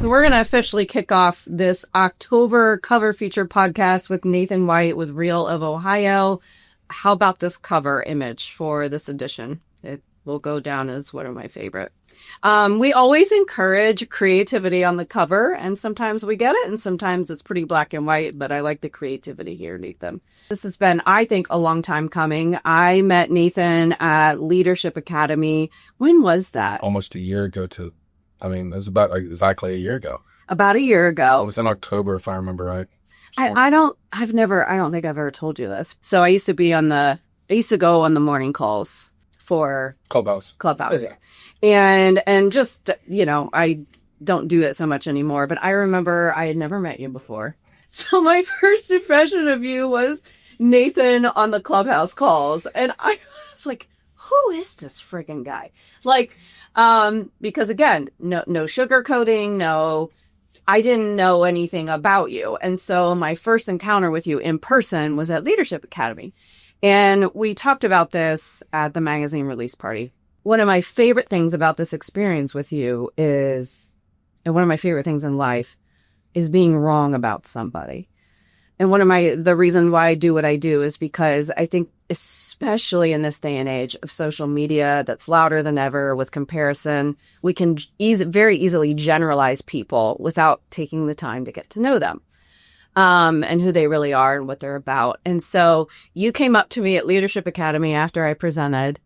We're going to officially kick off this October cover feature podcast with Nathan White with Real of Ohio. How about this cover image for this edition? It will go down as one of my favorite. We always encourage creativity on the cover, and sometimes we get it, and sometimes it's pretty black and white, but I like the creativity here, Nathan. This has been, I think, a long time coming. I met Nathan at Leadership Academy. When was that? Almost a year ago it was about exactly a year ago. About a year ago. It was in October, if I remember right. I don't think I've ever told you this. So I used to go on the morning calls for Clubhouse. Yeah. And just, I don't do it so much anymore, but I remember I had never met you before. So my first impression of you was Nathan on the Clubhouse calls. And I was like, who is this friggin' guy? Because again, no sugarcoating, I didn't know anything about you. And so my first encounter with you in person was at Leadership Academy. And we talked about this at the magazine release party. One of my favorite things about this experience with you and one of my favorite things in life is being wrong about somebody. And the reason why I do what I do is because I think, especially in this day and age of social media that's louder than ever with comparison, we can very easily generalize people without taking the time to get to know them. And who they really are and what they're about. And so you came up to me at Leadership Academy after I presented,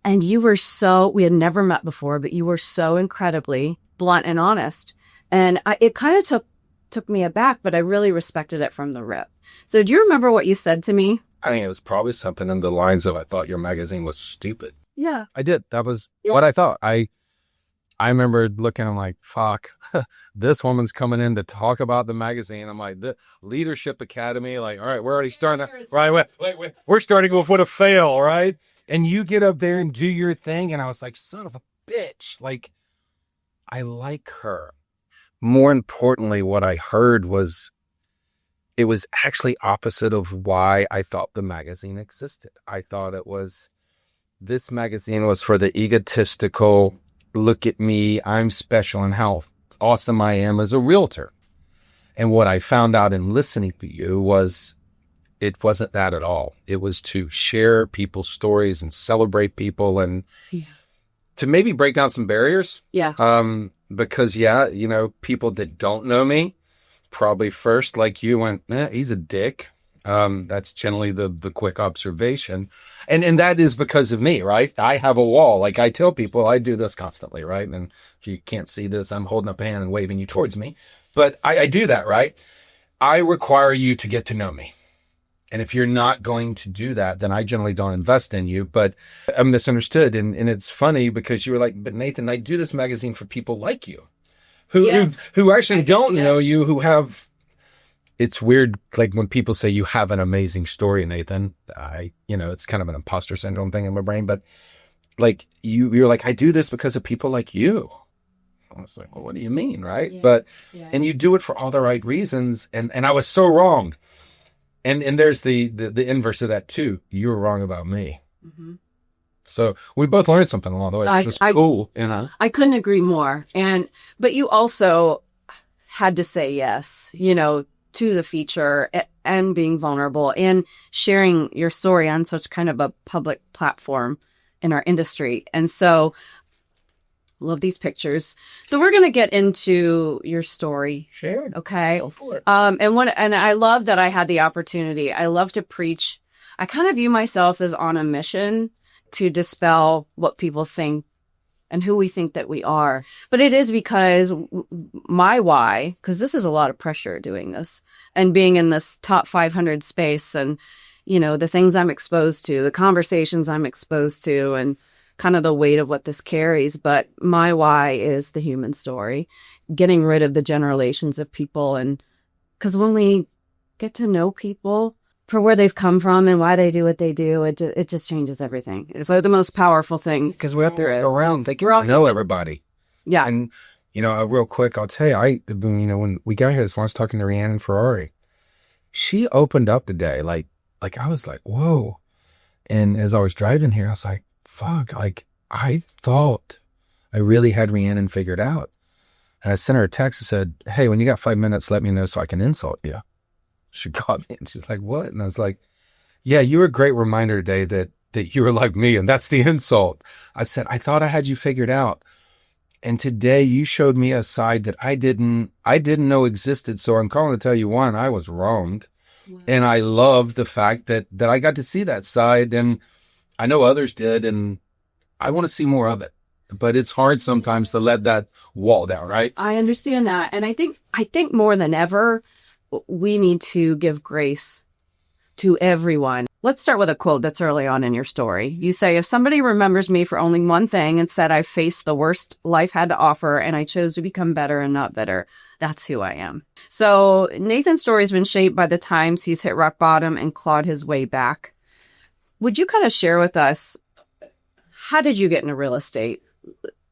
and we had never met before, but you were so incredibly blunt and honest. And it kind of took me aback, but I really respected it from the rip. So do you remember what you said to me? It was probably something in the lines of, I thought your magazine was stupid. Yeah. I did. That was what I thought. I remember looking, I'm like, fuck, this woman's coming in to talk about the magazine. I'm like, the Leadership Academy, all right, we're already starting. Right, wait, we're starting with a fail, right? And you get up there and do your thing. And I was like, son of a bitch. I like her. More importantly, what I heard was, it was actually opposite of why I thought the magazine existed. I thought this magazine was for the egotistical, look at me, I'm special, and how awesome I am as a realtor. And what I found out in listening to you was it wasn't that at all. It was to share people's stories and celebrate people and to maybe break down some barriers. Yeah. Because, people that don't know me, probably first, like you, went, he's a dick. That's generally the quick observation. And that is because of me, right? I have a wall. I tell people I do this constantly, right? And if you can't see this, I'm holding up a hand and waving you towards me. But I do that, right? I require you to get to know me. And if you're not going to do that, then I generally don't invest in you. But I'm misunderstood. And it's funny because you were like, but Nathan, I do this magazine for people like you who actually don't know you, who have... It's weird, when people say you have an amazing story, Nathan, it's kind of an imposter syndrome thing in my brain, but you're like, I do this because of people like you. I was like, well, what do you mean, right? Yeah. And you do it for all the right reasons, and I was so wrong. And there's the inverse of that too. You were wrong about me. Mm-hmm. So we both learned something along the way, which was cool. I couldn't agree more. But you also had to say yes, to the feature and being vulnerable and sharing your story on such kind of a public platform in our industry. And so love these pictures. So we're going to get into your story. Sure. Okay. Go for it. And I love that I had the opportunity. I love to preach. I kind of view myself as on a mission to dispel what people think and who we think that we are. But it is because my why, because this is a lot of pressure doing this and being in this top 500 space and, the things I'm exposed to, the conversations I'm exposed to, and kind of the weight of what this carries. But my why is the human story, getting rid of the generations of people. And because when we get to know people for where they've come from and why they do what they do, it just changes everything. It's the most powerful thing. Because we're out there around, they can know everybody. Yeah. And, real quick, I'll tell you, when we got here, I was talking to Rhiannon Ferrari. She opened up today, like I was like, whoa. And as I was driving here, I was like, fuck, I thought I really had Rhiannon figured out. And I sent her a text and said, hey, when you got 5 minutes, let me know so I can insult you. She called me and she's like, what? And I was like, yeah, you were a great reminder today that you were like me. And that's the insult. I said, I thought I had you figured out. And today you showed me a side that I didn't know existed. So I'm calling to tell you, one, I was wrong. Wow. And I love the fact that I got to see that side, and I know others did, and I want to see more of it. But it's hard sometimes to let that wall down, right? I understand that. And I think more than ever, we need to give grace to everyone. Let's start with a quote that's early on in your story. You say, if somebody remembers me for only one thing and said I faced the worst life had to offer and I chose to become better and not bitter, that's who I am. So Nathan's story has been shaped by the times he's hit rock bottom and clawed his way back. Would you kind of share with us, how did you get into real estate?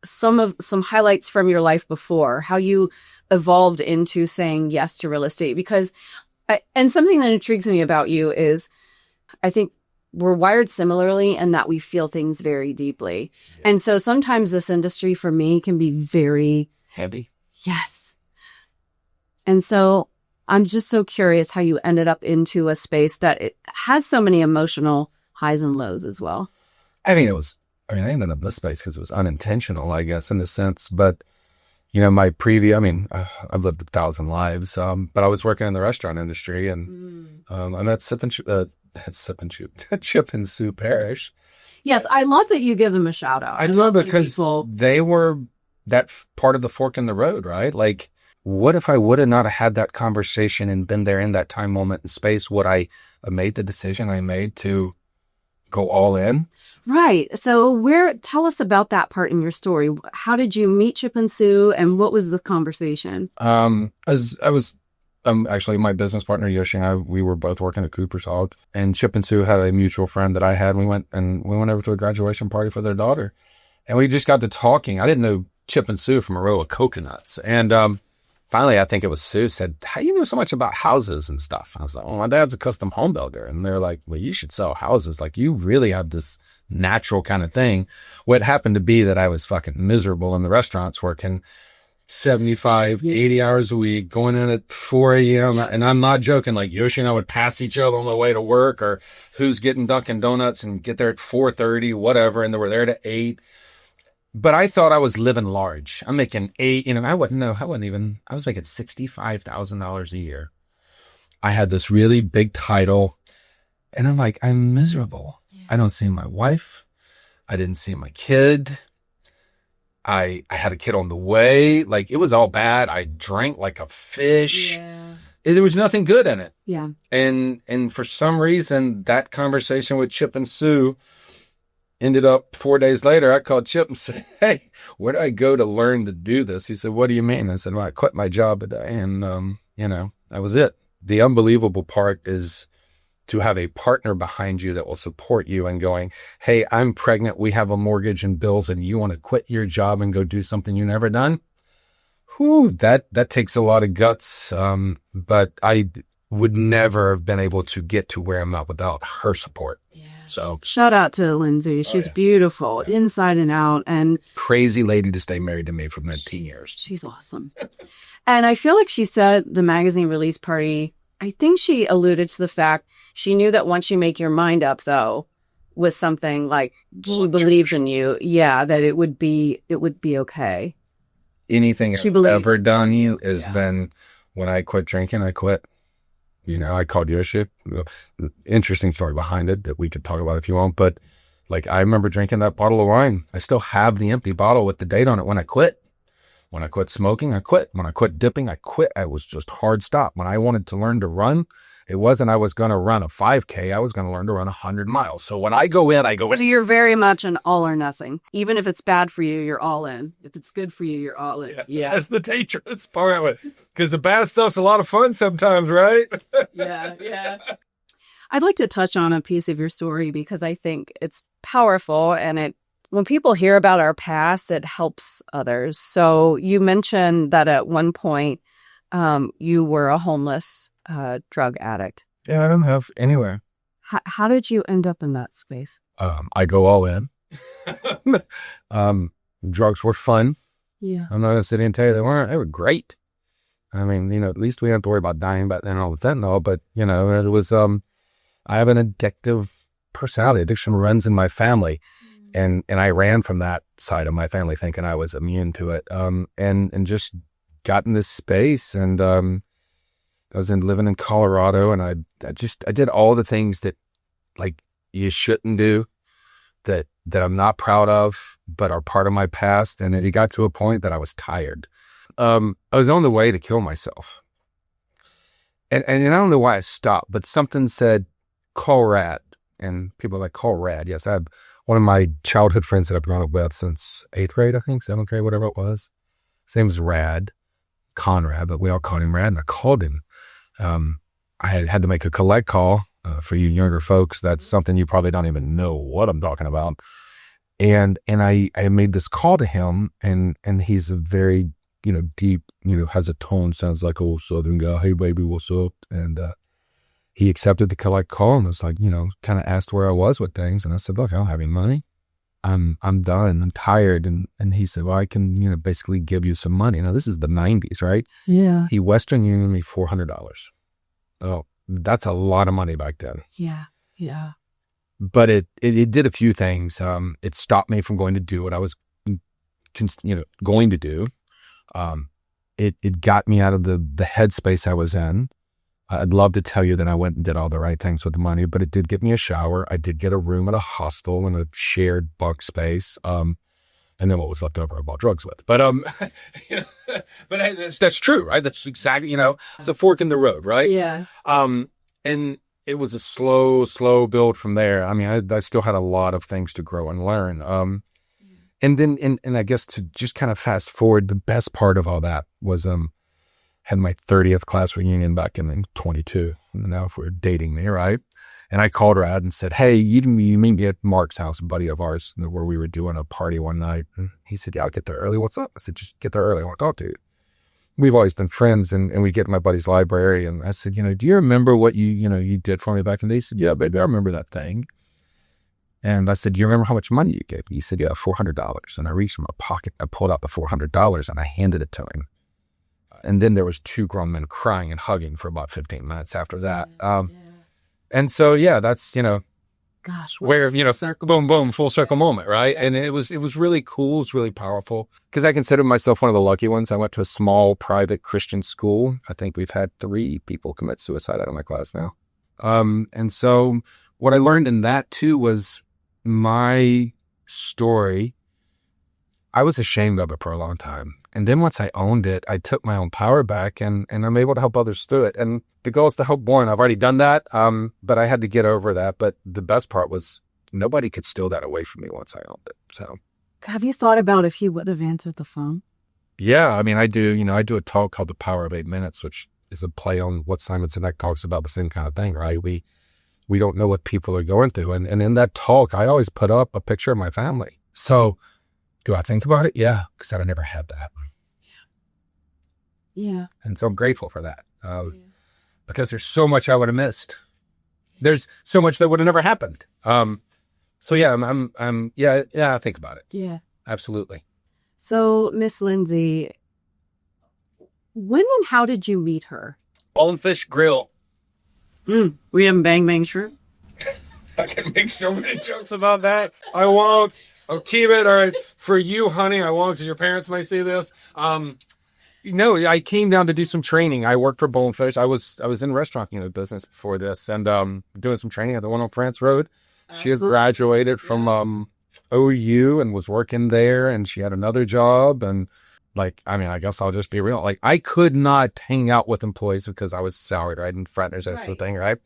Some highlights from your life before, how you evolved into saying yes to real estate. Because, and something that intrigues me about you is, I think we're wired similarly in that we feel things very deeply. Yeah. And so sometimes this industry for me can be very heavy. Yes. And so I'm just so curious how you ended up into a space that it has so many emotional highs and lows as well. I ended up in this space because it was unintentional, I guess, in a sense. But, my I've lived 1,000 lives, but I was working in the restaurant industry, and I met Chip and Sue Parrish. Yes, I love that you give them a shout out. I love it because they were that part of the fork in the road, right? Like, what if I would have not had that conversation and been there in that time, moment, and space? Would I have made the decision I made to go all in? Right. So tell us about that part in your story. How did you meet Chip and Sue, and what was the conversation? Actually, my business partner, Yoshi, and I, we were both working at Cooper's Hawk, and Chip and Sue had a mutual friend that I had. We went over to a graduation party for their daughter, and we just got to talking. I didn't know Chip and Sue from a row of coconuts. And, finally, I think it was Sue said, how do you know so much about houses and stuff? I was like, my dad's a custom home builder. And they're like, well, you should sell houses. Like, you really have this natural kind of thing. What happened to be that I was fucking miserable in the restaurants, working 75, 80 hours a week, going in at 4 a.m. And I'm not joking. Like, Yoshi and I would pass each other on the way to work, or who's getting Dunkin' Donuts and get there at 4:30, whatever. And they were there to 8. But I thought I was living large. I'm making I was making $65,000 a year. I had this really big title, and I'm like, I'm miserable. Yeah. I don't see my wife. I didn't see my kid. I had a kid on the way. Like, it was all bad. I drank like a fish. Yeah. There was nothing good in it. Yeah. And for some reason, that conversation with Chip and Sue ended up 4 days later. I called Chip and said, hey, where do I go to learn to do this? He said, what do you mean? I said, well, I quit my job today, and, that was it. The unbelievable part is to have a partner behind you that will support you and going, hey, I'm pregnant. We have a mortgage and bills, and you want to quit your job and go do something you never done? Whew, that takes a lot of guts. But I would never have been able to get to where I'm at without her support. Yeah. So shout out to Lindsay. She's beautiful, inside and out, and crazy lady to stay married to me for 19 years. She's awesome. And I feel like she said the magazine release party, I think she alluded to the fact she knew that once you make your mind up, though, with something like she believes in you, that it would be okay. Anything I've ever done has been, when I quit drinking, I quit. I called Yoshi. Interesting story behind it that we could talk about if you want. But, like, I remember drinking that bottle of wine. I still have the empty bottle with the date on it when I quit. When I quit smoking, I quit. When I quit dipping, I quit. I was just hard stop. When I wanted to learn to run, it wasn't I was going to run a 5K. I was going to learn to run 100 miles. So when I go in, So you're very much an all or nothing. Even if it's bad for you, you're all in. If it's good for you, you're all in. Yeah. That's the dangerous part of it. Because the bad stuff's a lot of fun sometimes, right? Yeah. I'd like to touch on a piece of your story because I think it's powerful, and when people hear about our past, it helps others. So you mentioned that at one point you were a homeless drug addict. Yeah, I don't have anywhere. How did you end up in that space? I go all in. Drugs were fun. Yeah. I'm not going to sit here and tell you they weren't. They were great. I mean, at least we didn't have to worry about dying back then all the fentanyl, but, it was, I have an addictive personality. Addiction runs in my family. And I ran from that side of my family thinking I was immune to it. And just got in this space, and, I was living in Colorado, and I did all the things that like you shouldn't do, that I'm not proud of, but are part of my past. And it got to a point that I was tired. I was on the way to kill myself. And I don't know why I stopped, but something said, call Rad. And people are like, call Rad. Yes, I have one of my childhood friends that I've grown up with since 8th grade, I think, 7th grade, whatever it was. His name was Rad, Conrad, but we all called him Rad, and I called him. I had to make a collect call. For you younger folks, that's something you probably don't even know what I'm talking about. And I made this call to him, and he's a very, deep, has a tone, sounds like old Southern guy. Hey baby, what's up? And, he accepted the collect call and was like, kind of asked where I was with things. And I said, look, I don't have any money. I'm done. I'm tired. And he said, well, I can, basically give you some money. Now this is the 90s, right? Yeah. He Western Union me $400. Oh, that's a lot of money back then. Yeah. Yeah. But it did a few things. It stopped me from going to do what I was, going to do. It got me out of the headspace I was in. I'd love to tell you that I went and did all the right things with the money, but it did get me a shower. I did get a room at a hostel in a shared bunk space. And then what was left over, I bought drugs with. But, but hey, that's true, right? That's exactly, it's a fork in the road, right? Yeah. And it was a slow build from there. I mean, I still had a lot of things to grow and learn. And then, and I guess to just kind of fast forward, the best part of all that was, had my 30th class reunion back in 22. Now if we're dating me, right? And I called Rad and said, hey, you meet me at Mark's house, a buddy of ours, where we were doing a party one night. And he said, yeah, I'll get there early. What's up? I said, just get there early. I want to talk to you. We've always been friends, and we get to my buddy's library. And I said, do you remember what you did for me back in the day? He said, yeah, baby, I remember that thing. And I said, do you remember how much money you gave me? He said, yeah, $400. And I reached in my pocket, I pulled out the $400 and I handed it to him. And then there was 2 grown men crying and hugging for about 15 minutes after that. And so, yeah, that's, gosh, where, boom, boom, full circle moment, right? And it was really cool. It was really powerful because I consider myself one of the lucky ones. I went to a small private Christian school. I think we've had 3 people commit suicide out of my class now. And so what I learned in that too was my story. I was ashamed of it for a long time. And then once I owned it, I took my own power back, and I'm able to help others through it. And the goal is to help more. And I've already done that. But I had to get over that. But the best part was nobody could steal that away from me once I owned it. So have you thought about if he would have answered the phone? Yeah. I mean, I do a talk called The Power of 8 Minutes, which is a play on what Simon Sinek talks about, the same kind of thing, right? We don't know what people are going through. And in that talk, I always put up a picture of my family. So do I think about it? Yeah. Because I never had that. Yeah. And so I'm grateful for that. Because there's so much I would have missed. There's so much that would have never happened. So yeah, I think about it. Yeah. Absolutely. So Miss Lindsay, when and how did you meet her? Ball and Fish Grill. We have Bang Bang Shrimp. I can make so many jokes about that. I won't. I'll keep it. All right. For you, honey, I won't, because your parents might see this. I came down to do some training. I worked for Ball and Fish. I was in restaurant business before this, and doing some training at the one on France Road. She has graduated from OU and was working there, and she had another job. And I guess I'll just be real. I could not hang out with employees because I was salaried, right? And fraterners, that's the thing, right?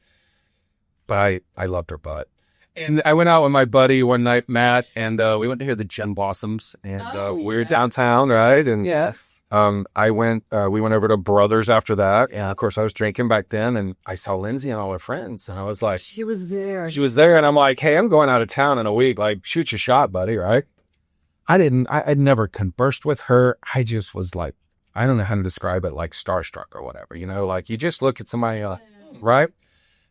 But I loved her butt. And I went out with my buddy one night, Matt, and we went to hear the Gin Blossoms, and we were downtown, right? And yes, we went over to Brothers after that. And of course I was drinking back then, and I saw Lindsay and all her friends, and I was like, she was there. And I'm like, hey, I'm going out of town in a week. Shoot your shot, buddy, right? I'd never conversed with her. I just was like, I don't know how to describe it, starstruck or whatever, you just look at somebody, right?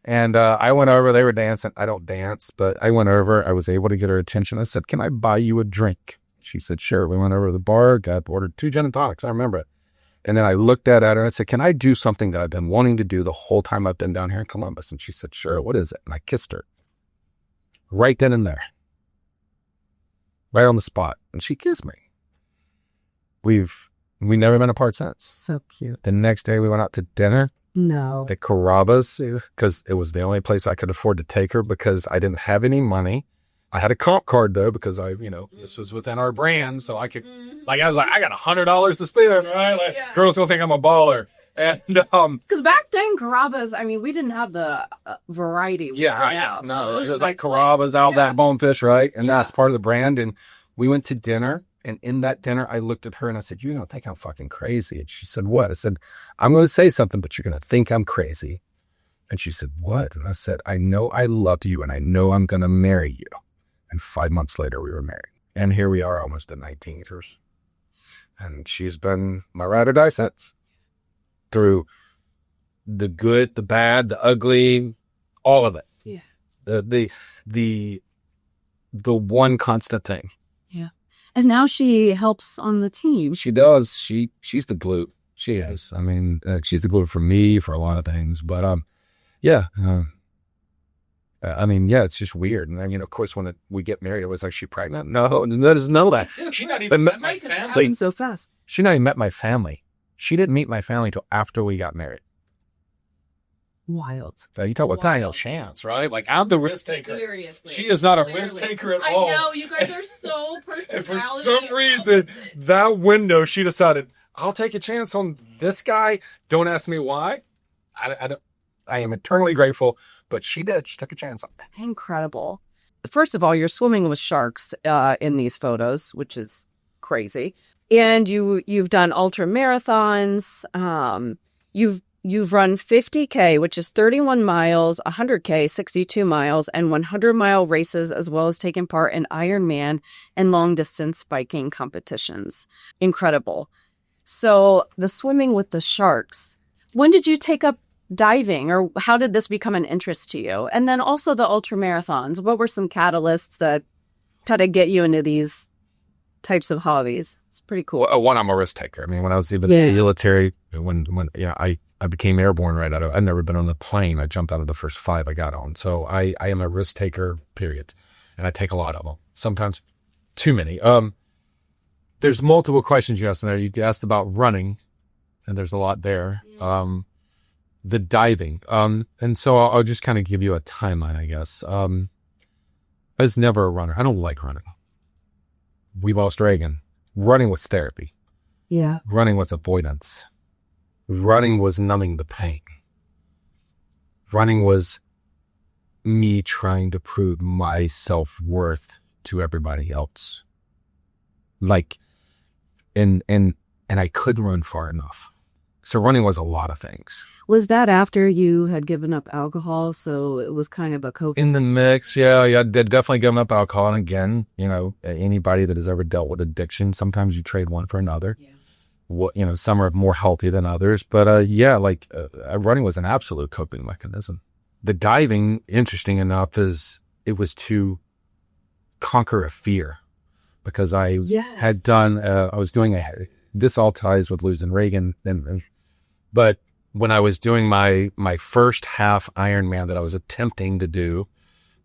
And I went over, they were dancing. I don't dance, but I went over, I was able to get her attention. I said, can I buy you a drink? She said, sure. We went over to the bar, ordered 2 gin and tonics. I remember it. And then I looked at her and I said, can I do something that I've been wanting to do the whole time I've been down here in Columbus? And she said, sure. What is it? And I kissed her right then and there, right on the spot. And she kissed me. We never been apart since. So cute. The next day we went out to dinner. No. At Carrabba's, because it was the only place I could afford to take her because I didn't have any money. I had a comp card though, because this was within our brand. So I could, I was like, I got $100 to spend, right? Like, girls gonna think I'm a baller. And, because back then Carrabba's, we didn't have the variety. No, it was just like Carrabba's, that Bonefish, right? And that's part of the brand. And we went to dinner. And in that dinner, I looked at her and I said, you don't think I'm fucking crazy? And she said, what? I said, I'm going to say something, but you're going to think I'm crazy. And she said, what? And I said, I know I love you and I know I'm going to marry you. And 5 months later, we were married. And here we are almost at 19 years. And she's been my ride or die since. Through the good, the bad, the ugly, all of it. Yeah. The one constant thing. Yeah. And now she helps on the team. She does. She's the glue. She is. She's the glue for me, for a lot of things. But, it's just weird. And of course, when we get married, it was like, she pregnant? No, there's no that. She not even met my family. So fast. She not even met my family. She didn't meet my family till after we got married. Wild. You talk about Danielle Chance, right? Like, I'm the risk taker. Seriously. She is not a risk taker at all. I know, you guys are so personality. And for some reason, that window, she decided, I'll take a chance on this guy. Don't ask me why. I am eternally grateful, but she did. She took a chance on that. Incredible. First of all, you're swimming with sharks in these photos, which is crazy. And you've done ultra marathons. You've run 50K, which is 31 miles, 100K, 62 miles, and 100-mile races, as well as taken part in Ironman and long-distance biking competitions. Incredible. So the swimming with the sharks, when did you take up diving, or how did this become an interest to you? And then also the ultra marathons. What were some catalysts that tried to get you into these types of hobbies? It's pretty cool. Well, one, I'm a risk taker. When I was even in the military, when I became airborne right out of, I'd never been on a plane. I jumped out of the first 5 I got on. So I am a risk taker, period. And I take a lot of them. Sometimes too many. There's multiple questions you asked in there. You asked about running, and there's a lot there. The diving. And so I'll just kind of give you a timeline, I guess. I was never a runner. I don't like running. We lost Reagan. Running was therapy. Yeah. Running was avoidance. Running was numbing the pain. Running was me trying to prove my self-worth to everybody else. And I couldn't run far enough. So running was a lot of things. Was that after you had given up alcohol? So it was kind of a COVID? In the mix, yeah. I did definitely give up alcohol. And again, anybody that has ever dealt with addiction, sometimes you trade one for another. Yeah. Some are more healthy than others. But running was an absolute coping mechanism. The diving, interesting enough, is it was to conquer a fear. Because I had done, I was doing this all ties with losing Reagan. But when I was doing my first half Ironman that I was attempting to do,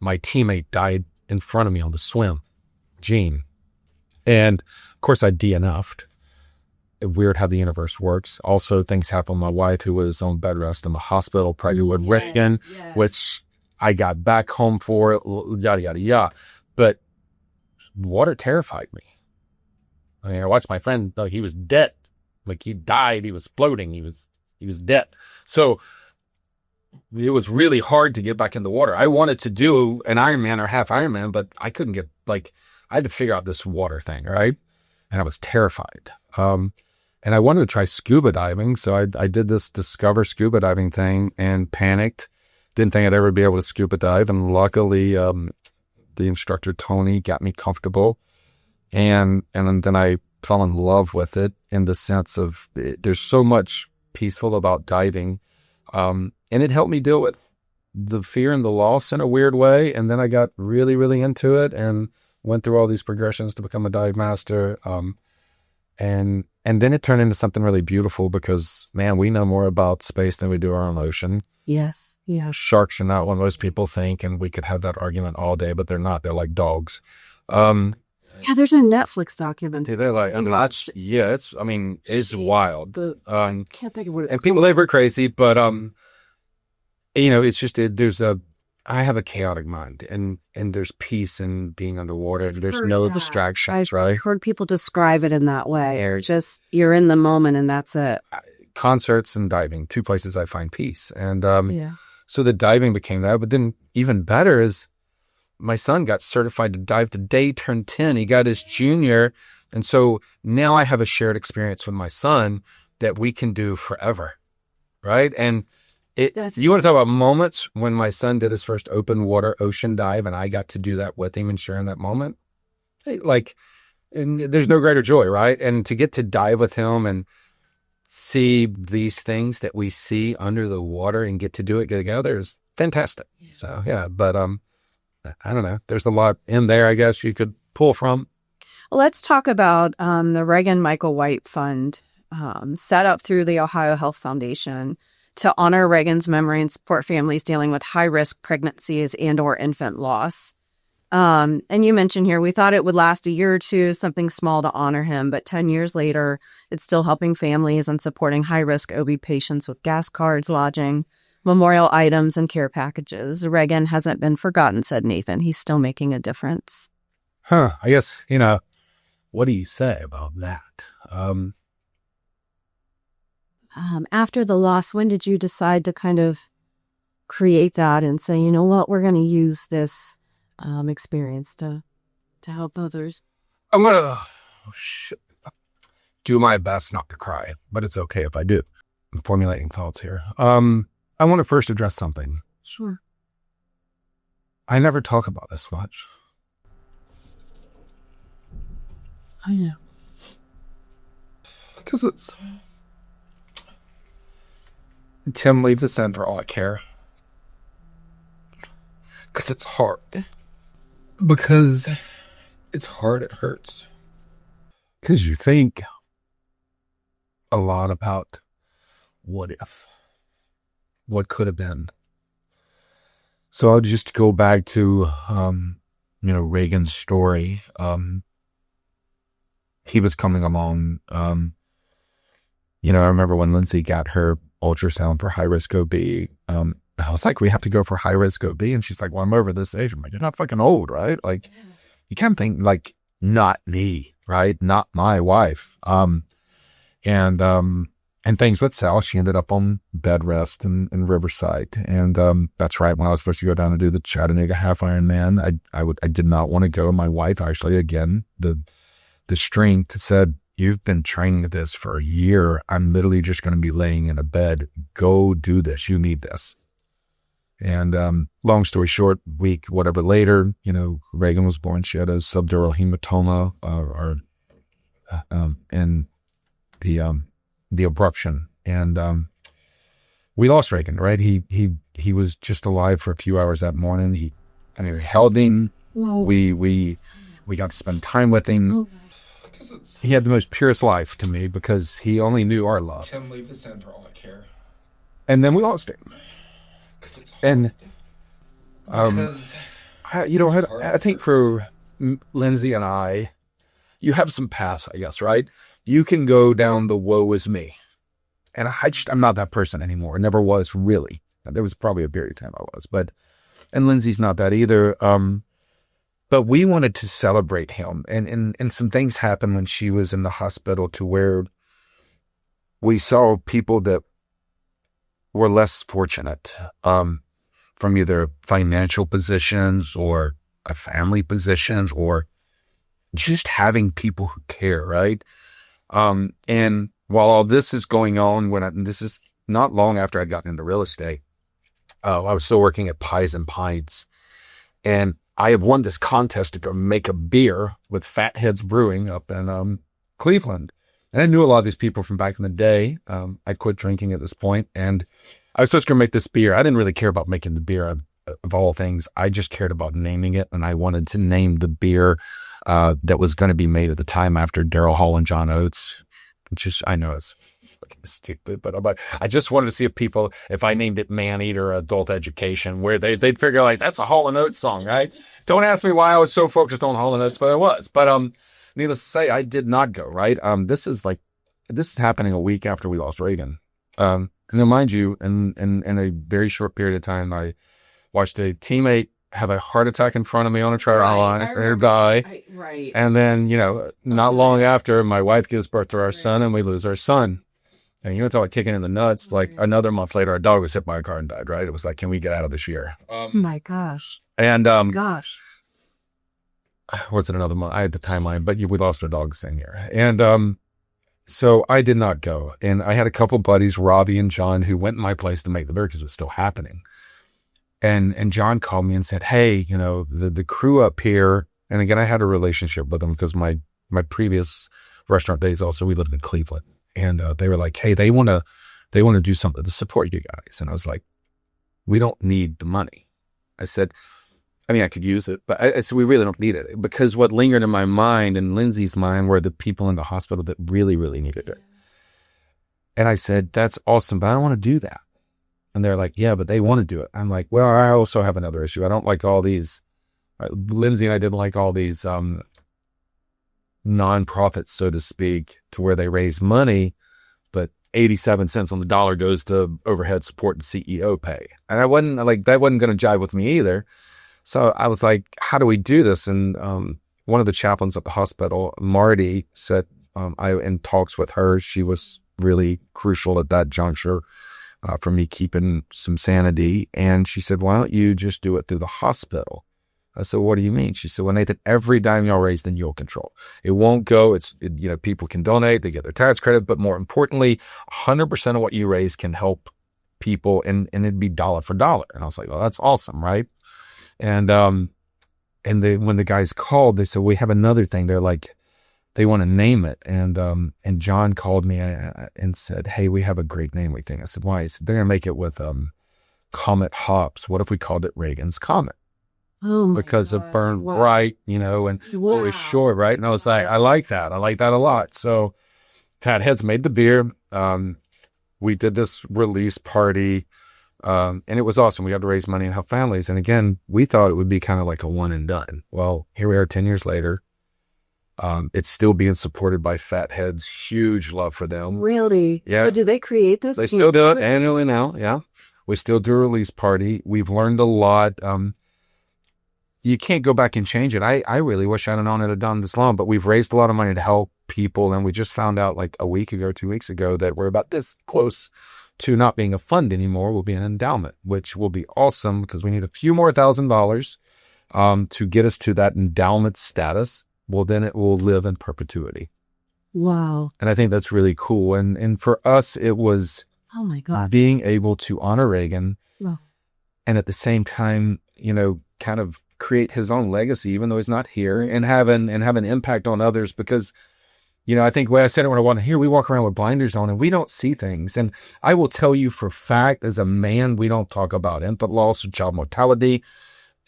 my teammate died in front of me on the swim, Gene. And of course I DNF'd. Weird how the universe works. Also, things happened. My wife, who was on bed rest in the hospital, pregnant with Ricken, which I got back home for, yada, yada, yada. But water terrified me. I watched my friend, he was dead. He died, he was floating, he was dead. So it was really hard to get back in the water. I wanted to do an Ironman or half Ironman, but I couldn't get, I had to figure out this water thing, right? And I was terrified. And I wanted to try scuba diving. So I did this Discover scuba diving thing and panicked. Didn't think I'd ever be able to scuba dive. And luckily, the instructor, Tony, got me comfortable. And then I fell in love with it in the sense of there's so much peaceful about diving. And it helped me deal with the fear and the loss in a weird way. And then I got really, really into it. And went through all these progressions to become a dive master. And then it turned into something really beautiful because, man, we know more about space than we do our own ocean. Yes. Yeah. Sharks are not what most people think, and we could have that argument all day, but they're not. They're like dogs. Yeah, there's a Netflix documentary. They're like, I mean, it's wild. Can't think of what it's And people, they were crazy, but, it's just, I have a chaotic mind, and there's peace in being underwater. There's no distractions, right? I've heard people describe it in that way. Or just, you're in the moment and that's it. Concerts and diving, two places I find peace. And Yeah. so the diving became that. But then even better is my son got certified to dive the day he turned 10. He got his junior. And so now I have a shared experience with my son that we can do forever, right? And you want to talk about moments when my son did his first open water ocean dive and I got to do that with him and share in that moment? And there's no greater joy, right? And to get to dive with him and see these things that we see under the water and get to do it together is fantastic. Yeah. So, yeah, but I don't know. There's a lot in there, I guess, you could pull from. Let's talk about the Reagan Michael White Fund, set up through the Ohio Health Foundation to honor Reagan's memory and support families dealing with high-risk pregnancies and or infant loss. And you mentioned here, we thought it would last a year or two, something small to honor him, but 10 years later, it's still helping families and supporting high-risk OB patients with gas cards, lodging, memorial items, and care packages. Reagan hasn't been forgotten, said Nathan. He's still making a difference. I guess, what do you say about that? After the loss, when did you decide to kind of create that and say, you know what, we're going to use this experience to help others? I'm going to do my best not to cry, but it's okay if I do. I'm formulating thoughts here. I want to first address something. Sure. I never talk about this much. I know. Because it's... Tim, leave this in for all I care. Because it's hard. Because it's hard, it hurts. Because you think a lot about what if, what could have been. So I'll just go back to, Reagan's story. He was coming along. I remember when Lindsay got her ultrasound for high-risk OB. I was like, we have to go for high-risk OB. And she's like, well, I'm over this age. I'm like, you're not fucking old, right? Like, you can't think, like, not me, right? Not my wife. And things with Sal, she ended up on bed rest in Riverside. And that's right, when I was supposed to go down and do the Chattanooga Half Ironman, I did not want to go. My wife, actually, again, the strength said, you've been training this for a year. I'm literally just going to be laying in a bed. Go do this. You need this. And long story short, week, whatever later, Reagan was born. She had a subdural hematoma and the abruption. And we lost Reagan, right? He was just alive for a few hours that morning. We held him. Whoa. We got to spend time with him. He had the most purest life to me because he only knew our love. Tim, leave this in for all I care. And then we lost him. And I think for Lindsay and I, you have some paths, I guess, right? You can go down the woe is me. And I'm not that person anymore. I never was really. There was probably a period of time I was, and Lindsay's not that either. But we wanted to celebrate him. And some things happened when she was in the hospital to where we saw people that were less fortunate from either financial positions or a family positions or just having people who care, right? And while all this is going on, this is not long after I'd gotten into real estate, I was still working at Pies and Pints. And I have won this contest to go make a beer with Fatheads Brewing up in Cleveland. And I knew a lot of these people from back in the day. I quit drinking at this point, and I was supposed to go make this beer. I didn't really care about making the beer. of all things, I just cared about naming it, and I wanted to name the beer that was going to be made at the time after Daryl Hall and John Oates. Which is, I know it's fucking stupid, but I just wanted to see if I named it Man Eater Adult Education, where they'd figure like that's a Hall & Oates song, right? Don't ask me why I was so focused on Hall & Oates, but I was. But needless to say, I did not go, right? This is happening a week after we lost Reagan. And then mind you, in a very short period of time, I watched a teammate have a heart attack in front of me on a trial line and die. Right. And then, not long after, my wife gives birth to our son and we lose our son. And talk about kicking in the nuts. Like another month later, our dog was hit by a car and died, right? It was like, can we get out of this year? My gosh. And, gosh. What's it, another month? I had the timeline, but we lost our dog the same year. And, so I did not go. And I had a couple buddies, Robbie and John, who went in my place to make the beer because it was still happening. And John called me and said, hey, the crew up here, and again, I had a relationship with them because my previous restaurant days also, we lived in Cleveland. And they were like, hey, they want to do something to support you guys. And I was like, we don't need the money. I said, I could use it, but I said, we really don't need it, because what lingered in my mind and Lindsay's mind were the people in the hospital that really, really needed it. And I said, that's awesome, but I don't want to do that. And they're like, yeah, but they want to do it. I'm like, well, I also have another issue. I don't like all these, Lindsay and I didn't like all these nonprofits, so to speak, to where they raise money, but 87 cents on the dollar goes to overhead support and CEO pay. And that wasn't going to jive with me either. So I was like, how do we do this? And one of the chaplains at the hospital, Marty, said, in talks with her, she was really crucial at that juncture for me keeping some sanity. And she said, why don't you just do it through the hospital? I said, what do you mean? She said, well, Nathan, every dime y'all raise, then you'll control. It won't go. People can donate, they get their tax credit, but more importantly, 100% of what you raise can help people, and it'd be dollar for dollar. And I was like, well, that's awesome, right? And when the guys called, they said, we have another thing. They're like, they want to name it. And John called me and said, hey, we have a great name, we think. I said, why? He said, they're going to make it with Comet hops. What if we called it Reagan's Comet? Oh, because God. It burned Wow. bright, and it was short, right? And I was like, I like that. I like that a lot. So Fatheads made the beer. We did this release party, and it was awesome. We got to raise money and help families. And again, we thought it would be kind of like a one and done. Well, here we are 10 years later. It's still being supported by Fatheads. Huge love for them. Really? Yeah. So do they create this? They still do it annually now. Yeah. We still do a release party. We've learned a lot. You can't go back and change it. I really wish I'd known it had done this long, but we've raised a lot of money to help people. And we just found out like a week ago, 2 weeks ago, that we're about this close to not being a fund anymore. We'll be an endowment, which will be awesome because we need a few more $1,000 to get us to that endowment status. Well, then it will live in perpetuity. Wow. And I think that's really cool. And for us, it was Oh my God. being able to honor Reagan Wow. and at the same time, kind of create his own legacy, even though he's not here, and have an impact on others. Because, I think the way I said it when I wasn't here, we walk around with blinders on and we don't see things. And I will tell you for a fact, as a man, we don't talk about infant loss or child mortality.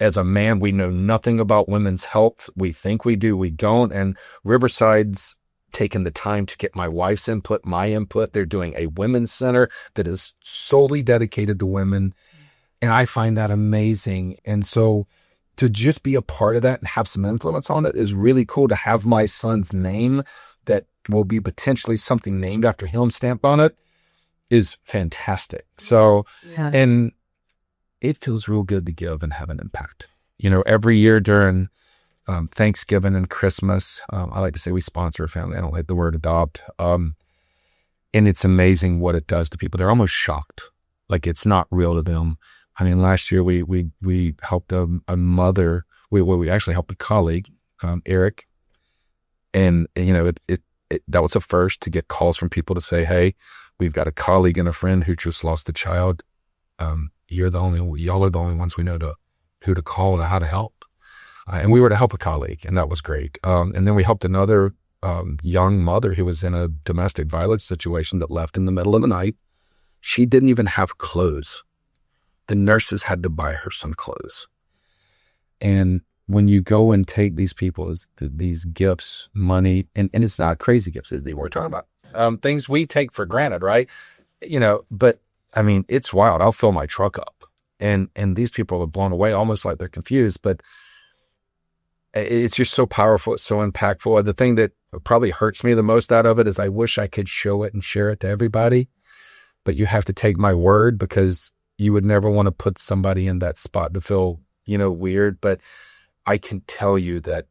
As a man, we know nothing about women's health. We think we do, we don't. And Riverside's taken the time to get my wife's input, my input. They're doing a women's center that is solely dedicated to women. And I find that amazing. And so to just be a part of that and have some influence on it is really cool. To have my son's name that will be potentially something named after him stamped on it is fantastic. So, Yeah. and it feels real good to give and have an impact. Every year during Thanksgiving and Christmas, I like to say we sponsor a family. I don't like the word adopt. And it's amazing what it does to people. They're almost shocked. Like it's not real to them. I mean, last year we helped a mother. We actually helped a colleague, Eric, and that was a first to get calls from people to say, "Hey, we've got a colleague and a friend who just lost a child. Y'all are the only ones we know who to call and how to help." And we were to help a colleague, and that was great. And then we helped another young mother who was in a domestic violence situation that left in the middle of the night. She didn't even have clothes. the nurses had to buy her some clothes. And when you go and take these these gifts, money, and it's not crazy gifts, as we're talking about, things we take for granted, right? But I mean, it's wild. I'll fill my truck up, and these people are blown away, almost like they're confused. But it's just so powerful. It's so impactful. The thing that probably hurts me the most out of it is I wish I could show it and share it to everybody, but you have to take my word, because you would never want to put somebody in that spot to feel, weird. But I can tell you that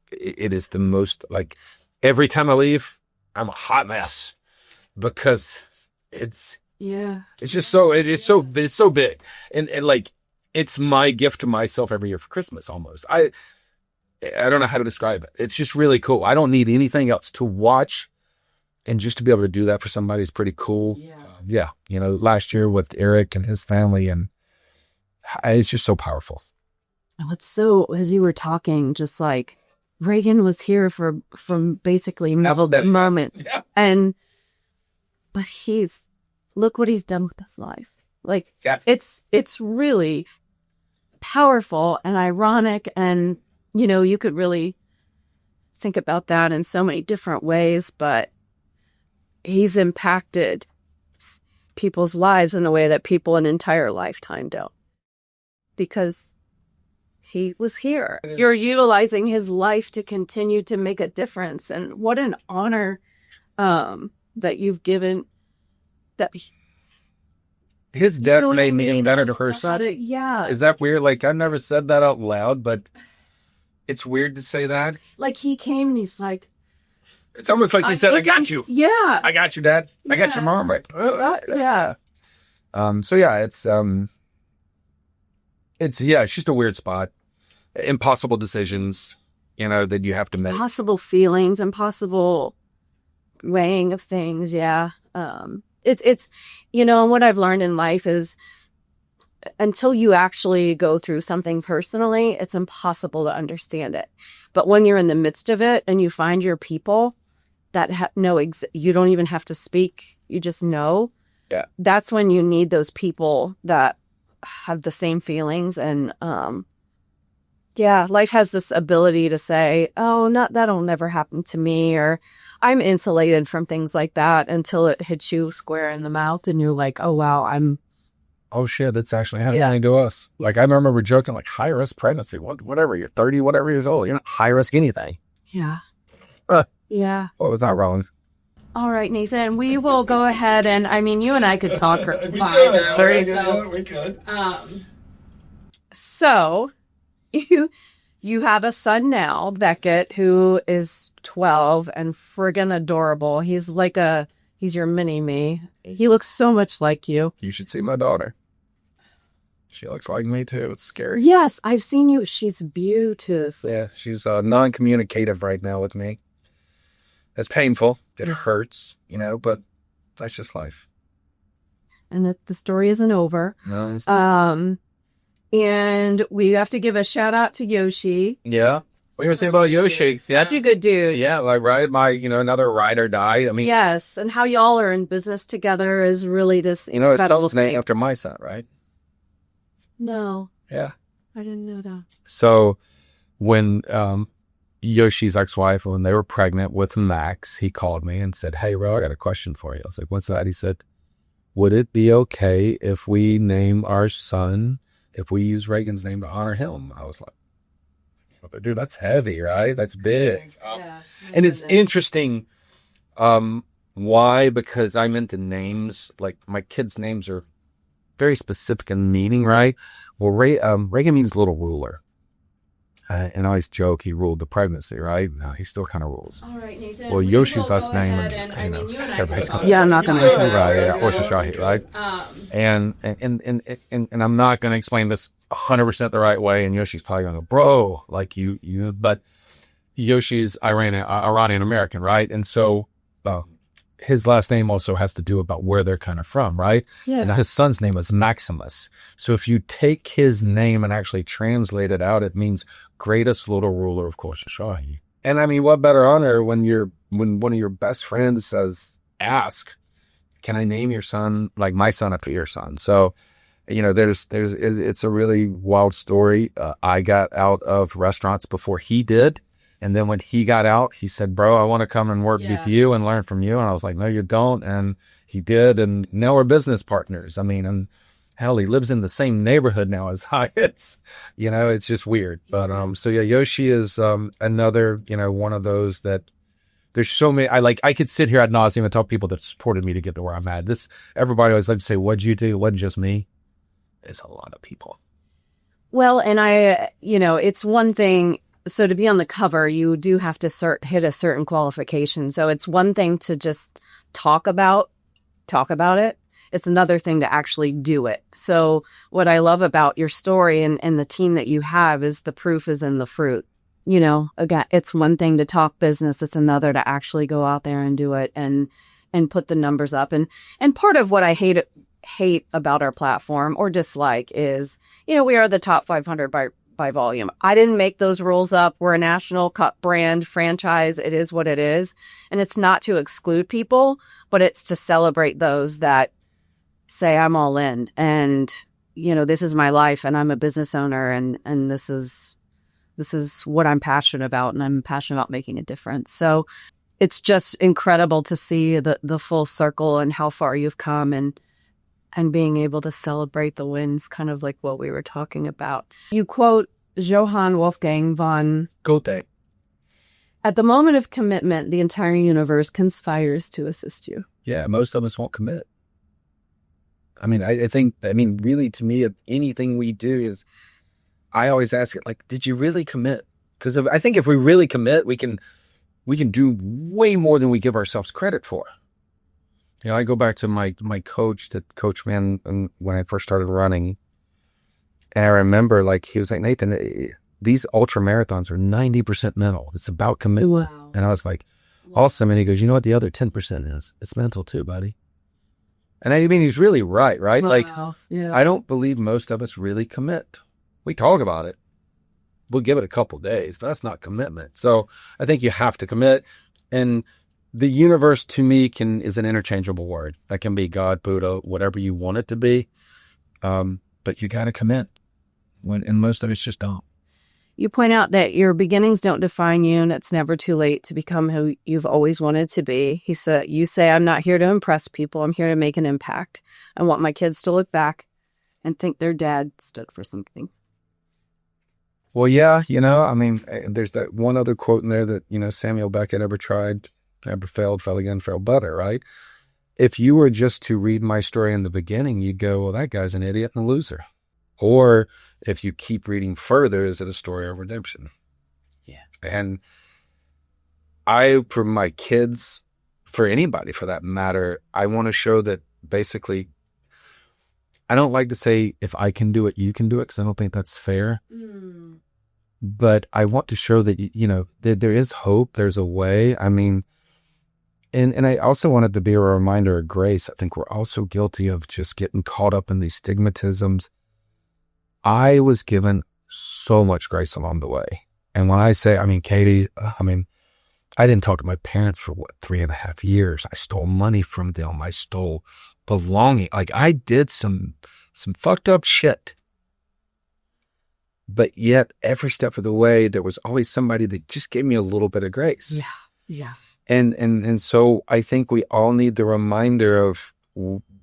it is the most, like, every time I leave, I'm a hot mess, because it's just so, it's so big. And like, it's my gift to myself every year for Christmas almost. I don't know how to describe it. It's just really cool. I don't need anything else to watch, and just to be able to do that for somebody is pretty cool. Yeah. Last year with Eric and his family, and it's just so powerful. What's so, as you were talking, just like Reagan was here from basically the moment. Yeah. But look what he's done with his life. Like, it's really powerful and ironic, and you could really think about that in so many different ways, but he's impacted people's lives in a way that people an entire lifetime don't, because he was here. You're utilizing his life to continue to make a difference, and what an honor that you've given. That his death made me better to her son. Yeah. Is that weird? Like, I've never said that out loud, but it's weird to say that. Like, he came and he's like, it's almost like he said, I got you. Yeah. I got you, Dad. I got your mom. Right. Yeah. So yeah, it's just a weird spot. Impossible decisions, that you have to make. Impossible feelings, impossible weighing of things. Yeah. It's and what I've learned in life is, until you actually go through something personally, it's impossible to understand it. But when you're in the midst of it and you find your people that you don't even have to speak, you just know. Yeah. That's when you need those people that have the same feelings. And life has this ability to say, oh, that'll never happen to me, or I'm insulated from things like that, until it hits you square in the mouth and you're like, oh, wow, oh shit, that's actually happening to us. Like, I remember joking, like, high risk pregnancy, whatever, you're 30, whatever years old, you're not high risk anything. Yeah. Yeah. What was that, Rollins? All right, Nathan, we will go ahead and, you and I could talk for 5 hours. We could. So, you have a son now, Beckett, who is 12 and friggin' adorable. He's your mini-me. He looks so much like you. You should see my daughter. She looks like me too. It's scary. Yes, I've seen you. She's beautiful. Yeah, she's non-communicative right now with me. It's painful. It hurts, but that's just life. And the story isn't over. No. And we have to give a shout out to Yoshi. Yeah. What do you say about Yoshi? Such a good dude. Yeah, like, right, another rider died. Yes, and how y'all are in business together is really this incredible it's named after my son, right? No. Yeah. I didn't know that. So when Yoshi's ex-wife, when they were pregnant with Max, he called me and said, hey, Ro, I got a question for you. I was like, what's that? He said, would it be okay if we name our son, if we use Reagan's name to honor him? I was like, dude, that's heavy, right? That's big. Yeah. And it's interesting. Why? Because I'm into names. Like, my kids' names are very specific in meaning, right? Well, Reagan means little ruler. And I always joke he ruled the pregnancy, right? No, he still kind of rules. All right, Nathan. Well, Yoshi's last name, everybody's going. Yeah, I'm not going to tell you. Right, yeah, Shahi, right? And I'm not going to explain this 100% the right way. And Yoshi's probably going to go, bro, like you, but Yoshi's Iranian American, right? And so his last name also has to do about where they're kind of from, right? Yeah. And his son's name is Maximus. So if you take his name and actually translate it out, it means greatest little ruler of Shahi. And what better honor when one of your best friends says, ask, can I name your son, like my son, after your son? So it's a really wild story. I got out of restaurants before he did. And then when he got out, he said, bro, I want to come and work with you and learn from you. And I was like, no, you don't. And he did. And now we're business partners. I mean, and hell, he lives in the same neighborhood now as Hyatt's. It's just weird. But so yeah, Yoshi is another, one of those that there's so many. I could sit here ad nauseum and tell people that supported me to get to where I'm at. Everybody always likes to say, what'd you do? It wasn't just me. It's a lot of people. Well, and it's one thing. So to be on the cover, you do have to hit a certain qualification. So it's one thing to just talk about it. It's another thing to actually do it. So what I love about your story and the team that you have is the proof is in the fruit. Again, it's one thing to talk business. It's another to actually go out there and do it and put the numbers up. And part of what I hate about our platform or dislike is, we are the top 500 by volume. I didn't make those rules up. We're a national cup brand franchise. It is what it is. And it's not to exclude people, but it's to celebrate those that say I'm all in and, this is my life and I'm a business owner and this is what I'm passionate about and I'm passionate about making a difference. So it's just incredible to see the full circle and how far you've come and being able to celebrate the wins, kind of like what we were talking about. You quote Johann Wolfgang von Goethe. At the moment of commitment, the entire universe conspires to assist you. Yeah, most of us won't commit. I mean, I think, really to me, anything we do is, I always ask it, did you really commit? Because I think if we really commit, we can do way more than we give ourselves credit for. I go back to my coach that coached me when I first started running. And I remember he was like, Nathan, these ultra marathons are 90% mental. It's about commitment. Wow. And I was like, awesome. And he goes, you know what the other 10% is? It's mental too, buddy. And he's really right? Wow. I don't believe most of us really commit. We talk about it. We'll give it a couple days, but that's not commitment. So I think you have to commit. And the universe to me is an interchangeable word. That can be God, Buddha, whatever you want it to be. But you got to commit. And most of us just don't. You point out that your beginnings don't define you and it's never too late to become who you've always wanted to be. You say, I'm not here to impress people. I'm here to make an impact. I want my kids to look back and think their dad stood for something. Well, yeah, there's that one other quote in there that, Samuel Beckett ever tried, never failed, fell again, failed better, right? If you were just to read my story in the beginning, you'd go, well, that guy's an idiot and a loser. Or if you keep reading further, is it a story of redemption? Yeah. And for my kids, for anybody for that matter, I want to show that basically, I don't like to say if I can do it, you can do it, because I don't think that's fair. But I want to show that, that there is hope, there's a way. And I also wanted to be a reminder of grace. I think we're also guilty of just getting caught up in these stigmatisms. I was given so much grace along the way. And when I say, Katie, I didn't talk to my parents for 3.5 years. I stole money from them. I stole belonging. I did some fucked up shit. But yet every step of the way, there was always somebody that just gave me a little bit of grace. Yeah. And so I think we all need the reminder of,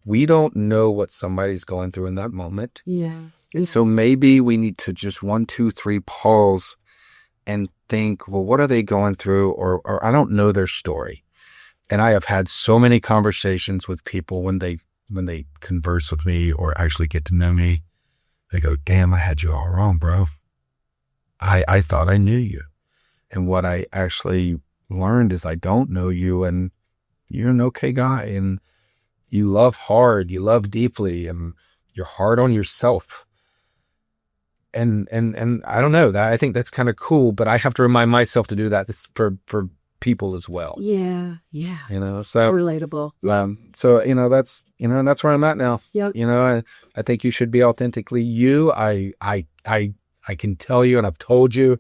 we don't know what somebody's going through in that moment. Yeah. And so maybe we need to just 1, 2, 3 pause and think, well, what are they going through? Or I don't know their story. And I have had so many conversations with people when they converse with me or actually get to know me. They go, damn, I had you all wrong, bro. I thought I knew you. And what I actually learned is I don't know you, and you're an okay guy, and you love hard, you love deeply, and you're hard on yourself. And I don't know, that I think that's kind of cool, but I have to remind myself to do that. It's for people as well. Yeah. So relatable. That's where I'm at now. Yep. I think you should be authentically you. I can tell you, and I've told you,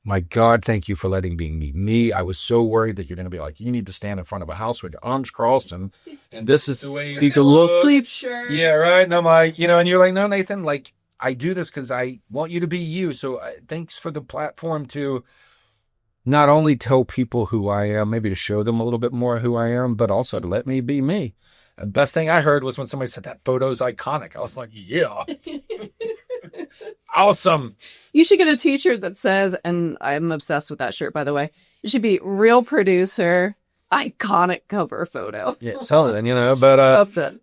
My God, thank you for letting me. I was so worried that you're going to be like, you need to stand in front of a house with your arms crossed, and this is the way you can look. Sleep shirt. Yeah, right. And I'm like, and you're like, no, Nathan, like, I do this because I want you to be you. So thanks for the platform to not only tell people who I am, maybe to show them a little bit more who I am, but also to let me be me. The best thing I heard was when somebody said that photo's iconic. I was like, yeah. Awesome. You should get a t-shirt that says, and I'm obsessed with that shirt, by the way. It should be real producer, iconic cover photo. Yeah, something,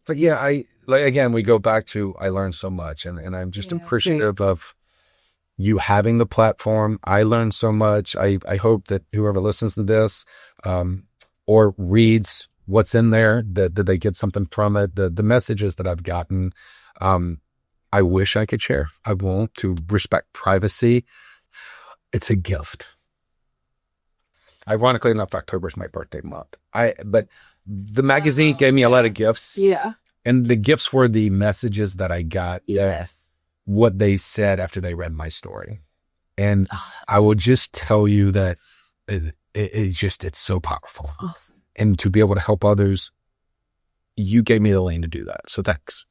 but yeah, again, we go back to, I learned so much, and I'm just appreciative of you having the platform. I learned so much. I hope that whoever listens to this, or reads what's in there, that they get something from it. The messages that I've gotten, I wish I could share. I won't, to respect privacy. It's a gift. Ironically enough, October is my birthday month. But the magazine gave me a lot of gifts. Yeah. And the gifts were the messages that I got. Yes. What they said after they read my story. And I will just tell you that it's so powerful. Awesome. And to be able to help others, you gave me the lane to do that. So thanks.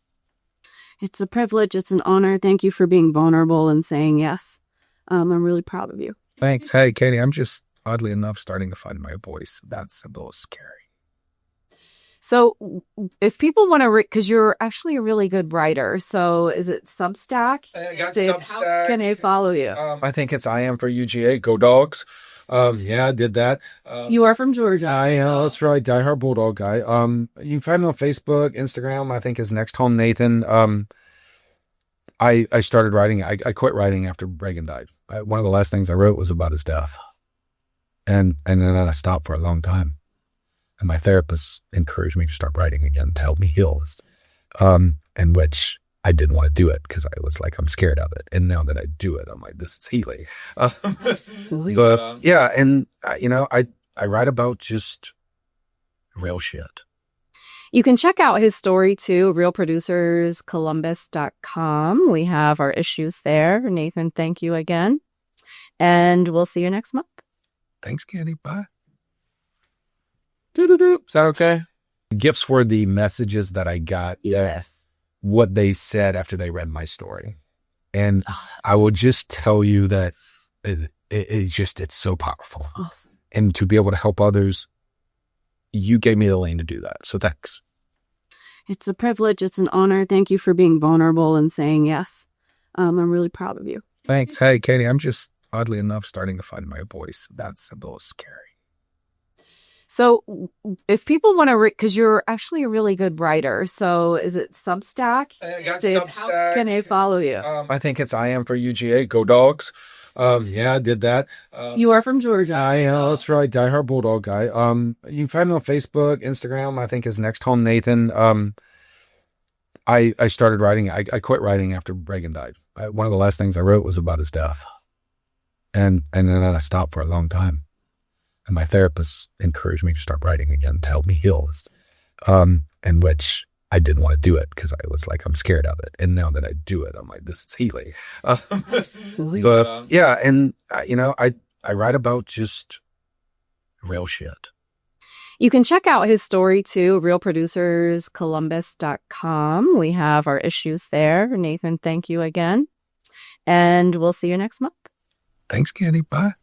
It's a privilege. It's an honor. Thank you for being vulnerable and saying yes. I'm really proud of you. Thanks. Hey, Katie, I'm just, oddly enough, starting to find my voice. That's a little scary. So if people want to read, because you're actually a really good writer. So is it Substack? I got How can they follow you? I think it's I Am for UGA. Go Dogs. Yeah, I did that. You are from Georgia. That's right. Diehard Bulldog guy. You can find me on Facebook, Instagram. I think is Next Home Nathan. I started writing. I quit writing after Reagan died. One of the last things I wrote was about his death. And then I stopped for a long time. And my therapist encouraged me to start writing again to help me heal. And which I didn't want to do it because I was like, I'm scared of it. And now that I do it, I'm like, this is healing. But yeah, and I write about just real shit. You can check out his story too, realproducerscolumbus.com. We have our issues there. Nathan, thank you again. And we'll see you next month. Thanks, Candy. Bye. Is that okay? Gifts were the messages that I got. Yes. What they said after they read my story. And I will just tell you that it's so powerful. Awesome. And to be able to help others, you gave me the lane to do that. So thanks. It's a privilege. It's an honor. Thank you for being vulnerable and saying yes. I'm really proud of you. Thanks. Hey, Katie, I'm just, oddly enough, starting to find my voice. That's a little scary. So if people want to read, because you're actually a really good writer. So is it Substack? I got How can they follow you? I think it's I Am for UGA. Go Dogs. Yeah, I did that. You are from Georgia. That's right. Diehard Bulldog guy. You can find me on Facebook, Instagram. I think is Next Home Nathan. I started writing. I quit writing after Reagan died. One of the last things I wrote was about his death. And then I stopped for a long time. And my therapist encouraged me to start writing again to help me heal. And which I didn't want to do it because I was like, I'm scared of it. And now that I do it, I'm like, this is healing. But yeah, and I write about just real shit. You can check out his story too, realproducerscolumbus.com. We have our issues there. Nathan, thank you again. And we'll see you next month. Thanks, Candy. Bye.